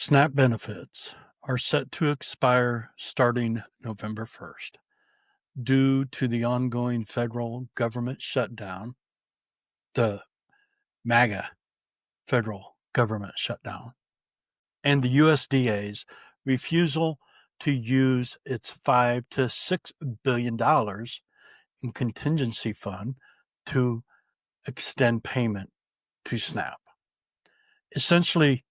SNAP benefits are set to expire starting November 1st due to the ongoing federal government shutdown, the Maga federal government shutdown, and the USDA's refusal to use its $5 to $6 billion in contingency fund to extend payment to SNAP, essentially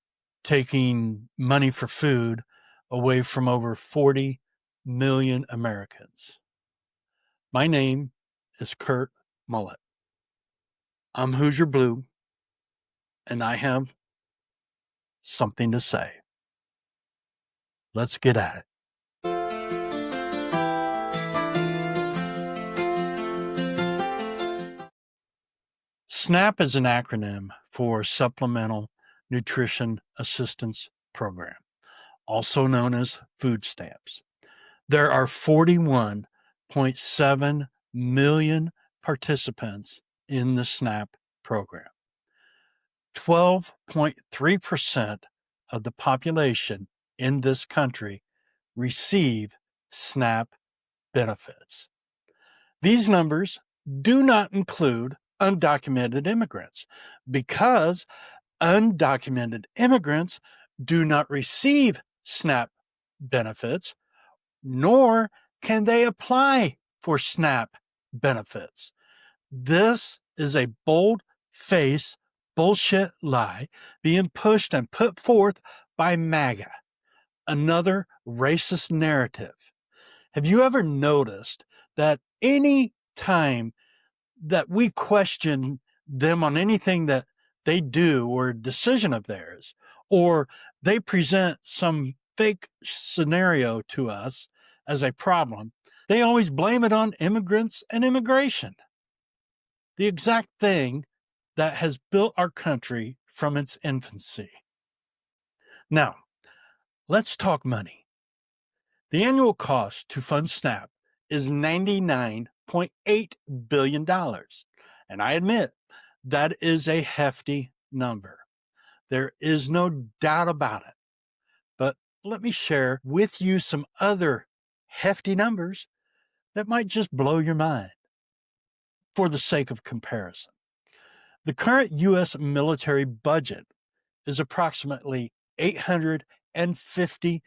taking money for food away from over 40 million Americans. My name is Kurt Mullet. I'm Hoosier Blue, and I have something to say. Let's get at it. SNAP is an acronym for Supplemental Nutrition Assistance Program, also known as food stamps. There are 41.7 million participants in the SNAP program. 12.3% of the population in this country receive SNAP benefits. These numbers do not include undocumented immigrants because undocumented immigrants do not receive SNAP benefits, nor can they apply for SNAP benefits. This is a bold-faced bullshit lie being pushed and put forth by Maga, another racist narrative. Have you ever noticed that any time that we question them on anything that they do or a decision of theirs, or they present some fake scenario to us as a problem, they always blame it on immigrants and immigration? The exact thing that has built our country from its infancy. Now, let's talk money. The annual cost to fund SNAP is $99.8 billion. And I admit that is a hefty number. There is no doubt about it. But let me share with you some other hefty numbers that might just blow your mind for the sake of comparison. The current U.S. military budget is approximately $850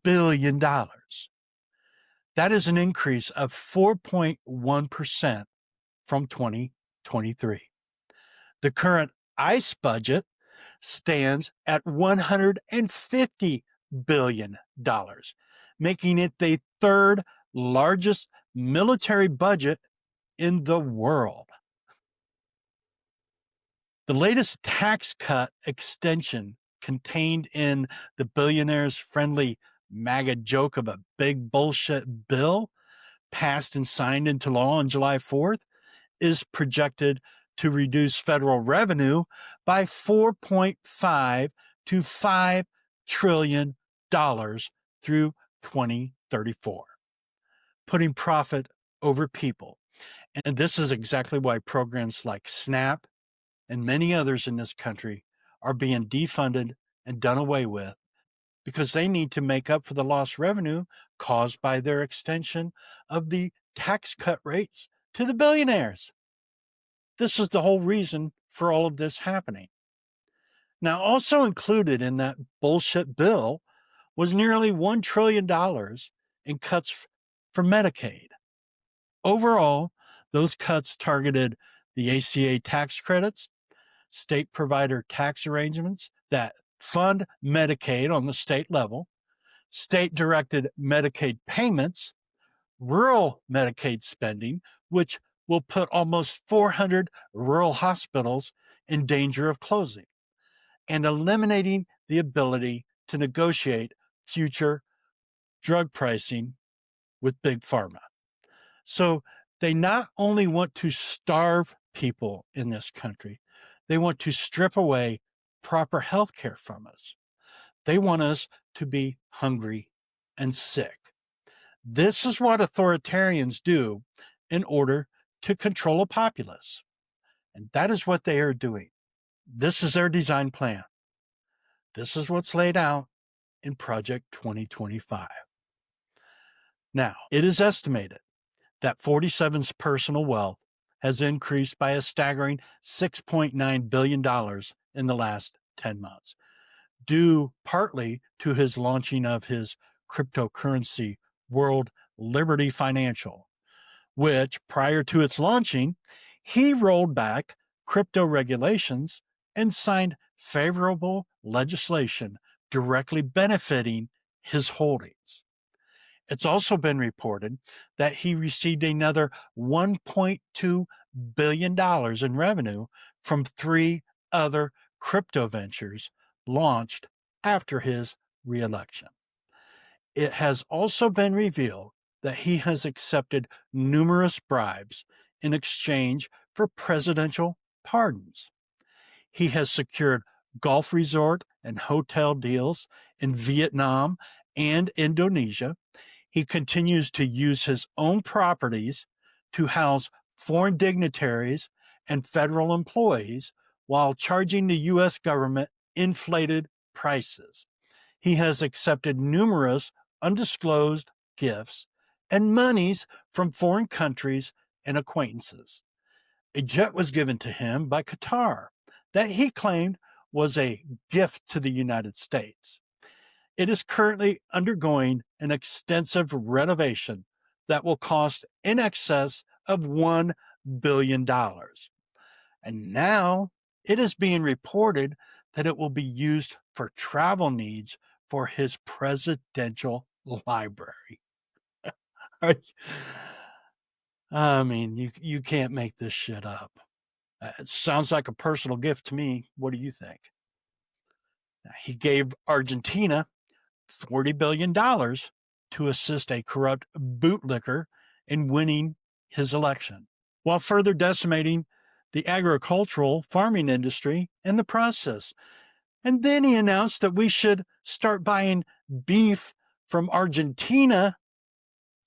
billion. That is an increase of 4.1% from 2023. The current ICE budget stands at $150 billion, making it the third largest military budget in the world. The latest tax cut extension contained in the billionaires-friendly MAGA joke of a big bullshit bill passed and signed into law on July 4th is projected to reduce federal revenue by $4.5 to $5 trillion through 2034, putting profit over people. And this is exactly why programs like SNAP and many others in this country are being defunded and done away with, because they need to make up for the lost revenue caused by their extension of the tax cut rates to the billionaires. This is the whole reason for all of this happening. Now, also included in that bullshit bill was nearly $1 trillion in cuts for Medicaid. Overall, those cuts targeted the ACA tax credits, state provider tax arrangements that fund Medicaid on the state level, state-directed Medicaid payments, rural Medicaid spending, which will put almost 400 rural hospitals in danger of closing, and eliminating the ability to negotiate future drug pricing with Big Pharma. So they not only want to starve people in this country, they want to strip away proper health care from us. They want us to be hungry and sick. This is what authoritarians do in order to control a populace. And that is what they are doing. This is their design plan. This is what's laid out in Project 2025. Now, it is estimated that 47's personal wealth has increased by a staggering $6.9 billion in the last 10 months, due partly to his launching of his cryptocurrency World Liberty Financial, which, prior to its launching, he rolled back crypto regulations and signed favorable legislation directly benefiting his holdings. It's also been reported that he received another $1.2 billion in revenue from 3 other crypto ventures launched after his reelection. It has also been revealed that he has accepted numerous bribes in exchange for presidential pardons. He has secured golf resort and hotel deals in Vietnam and Indonesia. He continues to use his own properties to house foreign dignitaries and federal employees while charging the U.S. government inflated prices. He has accepted numerous undisclosed gifts and monies from foreign countries and acquaintances. A jet was given to him by Qatar that he claimed was a gift to the United States. It is currently undergoing an extensive renovation that will cost in excess of $1 billion. And now it is being reported that it will be used for travel needs for his presidential library. I mean, you can't make this shit up. It sounds like a personal gift to me. What do you think? He gave Argentina $40 billion to assist a corrupt bootlicker in winning his election, while further decimating the agricultural farming industry in the process. And then he announced that we should start buying beef from Argentina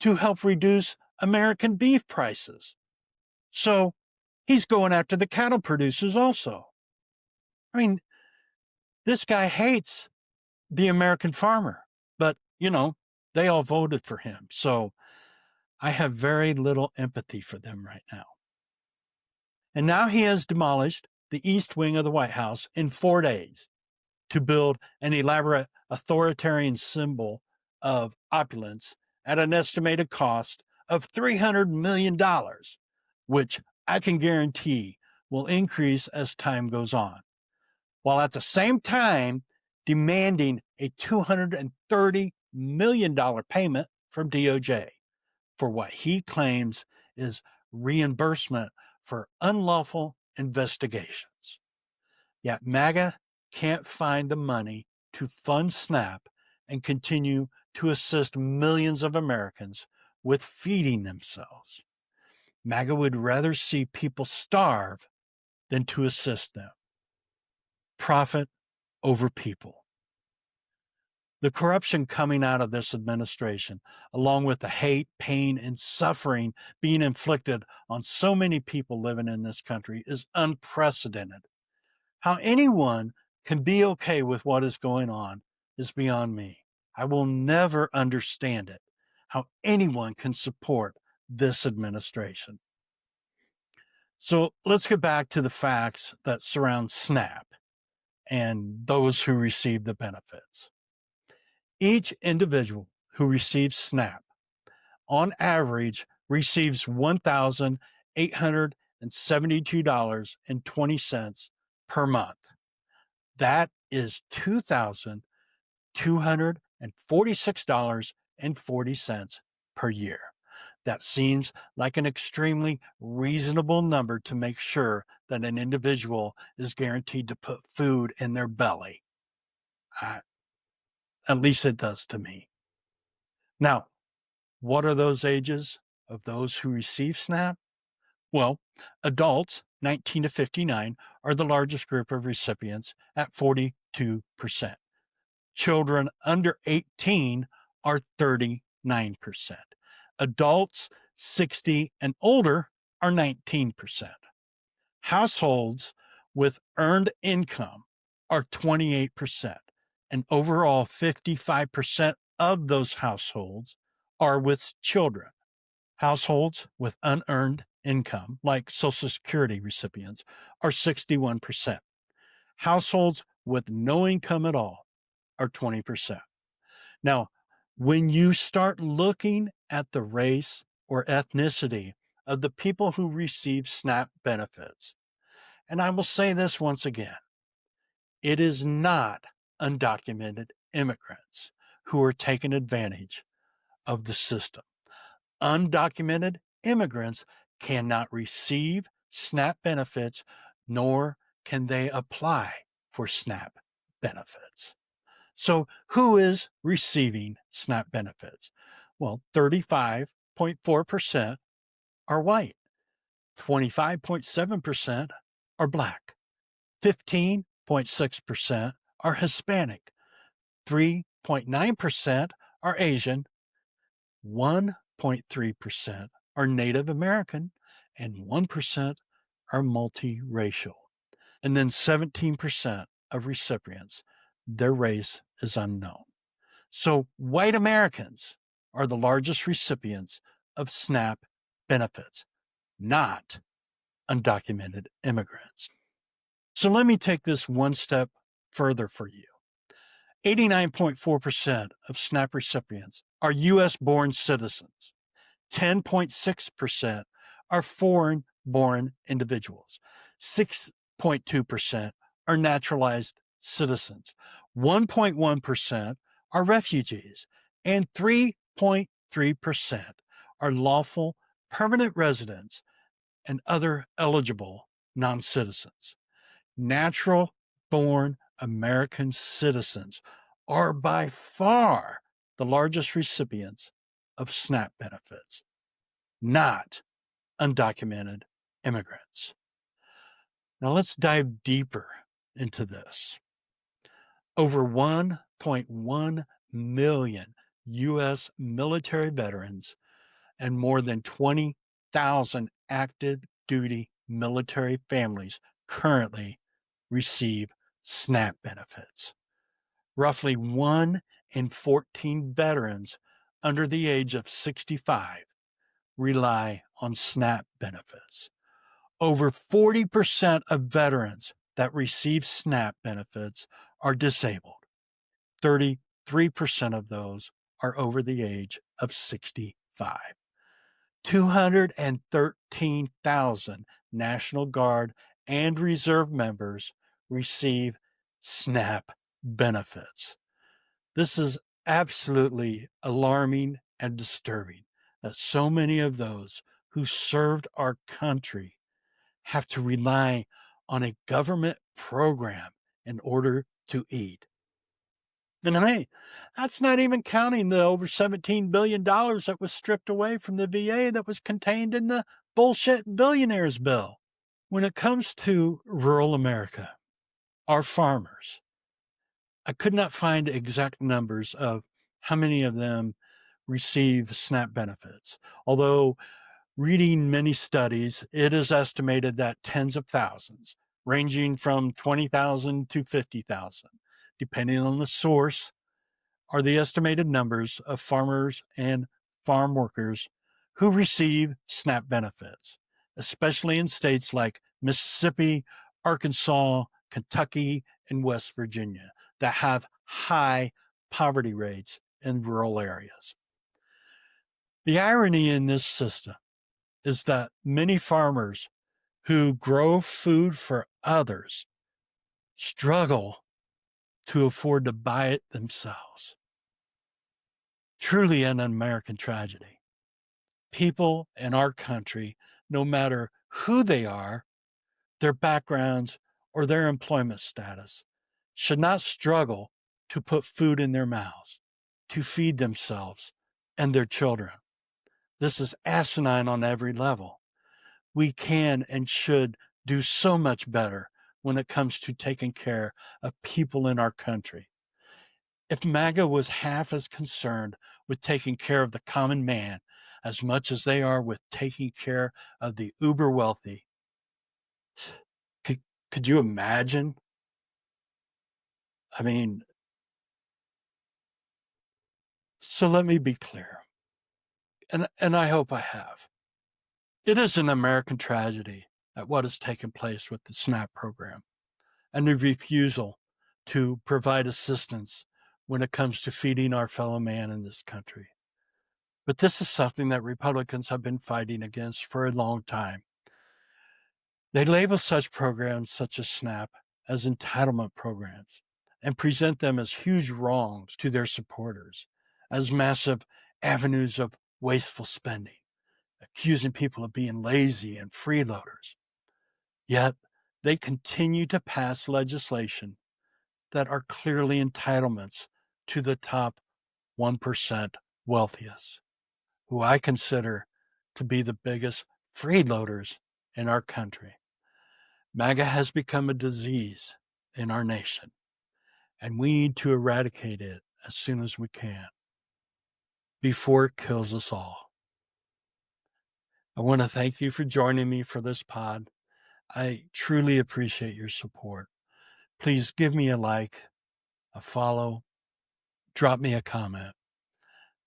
to help reduce American beef prices. So he's going after the cattle producers also. I mean, this guy hates the American farmer, but, they all voted for him. So I have very little empathy for them right now. And now he has demolished the east wing of the White House in 4 days to build an elaborate authoritarian symbol of opulence at an estimated cost of $300 million, which I can guarantee will increase as time goes on, while at the same time demanding a $230 million payment from DOJ for what he claims is reimbursement for unlawful investigations. Yet MAGA can't find the money to fund SNAP and continue to assist millions of Americans with feeding themselves. MAGA would rather see people starve than to assist them. Profit over people. The corruption coming out of this administration, along with the hate, pain, and suffering being inflicted on so many people living in this country, is unprecedented. How anyone can be okay with what is going on is beyond me. I will never understand it, how anyone can support this administration. So let's get back to the facts that surround SNAP and those who receive the benefits. Each individual who receives SNAP, on average, receives $1,872.20 per month. That is $2,246.40 per year. That seems like an extremely reasonable number to make sure that an individual is guaranteed to put food in their belly. At least it does to me. Now, what are those ages of those who receive SNAP? Well, adults 19 to 59 are the largest group of recipients at 42%. Children under 18 are 39%. Adults 60 and older are 19%. Households with earned income are 28%. and overall 55% of those households are with children. Households with unearned income, like Social Security recipients, are 61%. Households with no income at all are 20%. Now, when you start looking at the race or ethnicity of the people who receive SNAP benefits, and I will say this once again, it is not undocumented immigrants who are taking advantage of the system. Undocumented immigrants cannot receive SNAP benefits, nor can they apply for SNAP benefits. So, who is receiving SNAP benefits? Well, 35.4% are white, 25.7% are Black, 15.6% are Hispanic, 3.9% are Asian, 1.3% are Native American, and 1% are multiracial. And then 17% of recipients, their race is unknown. So white Americans are the largest recipients of SNAP benefits, not undocumented immigrants. So let me take this one step further for you. 89.4% of SNAP recipients are U.S. born citizens. 10.6% are foreign born individuals. 6.2% are naturalized citizens. 1.1% are refugees. And 3.3% are lawful permanent residents and other eligible non citizens. Natural born American citizens are by far the largest recipients of SNAP benefits, not undocumented immigrants. Now let's dive deeper into this. Over 1.1 million U.S. military veterans and more than 20,000 active duty military families currently receive SNAP benefits. Roughly 1 in 14 veterans under the age of 65 rely on SNAP benefits. Over 40% of veterans that receive SNAP benefits are disabled. 33% of those are over the age of 65. 213,000 National Guard and Reserve members receive SNAP benefits. This is absolutely alarming and disturbing that so many of those who served our country have to rely on a government program in order to eat. And hey, that's not even counting the over $17 billion that was stripped away from the VA that was contained in the bullshit billionaires bill. When it comes to rural America, our farmers, I could not find exact numbers of how many of them receive SNAP benefits. Although reading many studies, it is estimated that tens of thousands, ranging from 20,000 to 50,000, depending on the source, are the estimated numbers of farmers and farm workers who receive SNAP benefits, especially in states like Mississippi, Arkansas, Kentucky, and West Virginia that have high poverty rates in rural areas. The irony in this system is that many farmers who grow food for others struggle to afford to buy it themselves. Truly an American tragedy. People in our country, no matter who they are, their backgrounds, or their employment status, should not struggle to put food in their mouths, to feed themselves and their children. This is asinine on every level. We can and should do so much better when it comes to taking care of people in our country. If MAGA was half as concerned with taking care of the common man as much as they are with taking care of the uber wealthy, could you imagine? I mean, So let me be clear, and I hope I have. It is an American tragedy at what has taken place with the SNAP program and the refusal to provide assistance when it comes to feeding our fellow man in this country. But this is something that Republicans have been fighting against for a long time. They label such programs such as SNAP as entitlement programs and present them as huge wrongs to their supporters, as massive avenues of wasteful spending, accusing people of being lazy and freeloaders. Yet they continue to pass legislation that are clearly entitlements to the top 1% wealthiest, who I consider to be the biggest freeloaders in our country. Maga has become a disease in our nation, and we need to eradicate it as soon as we can before it kills us all. I want to thank you for joining me for this pod. I truly appreciate your support. Please give me a like, a follow, drop me a comment.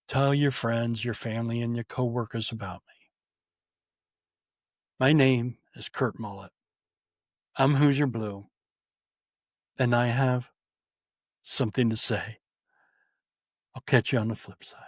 Tell your friends, your family, and your coworkers about me. My name is Kurt Mullet. I'm Hoosier Blue, and I have something to say. I'll catch you on the flip side.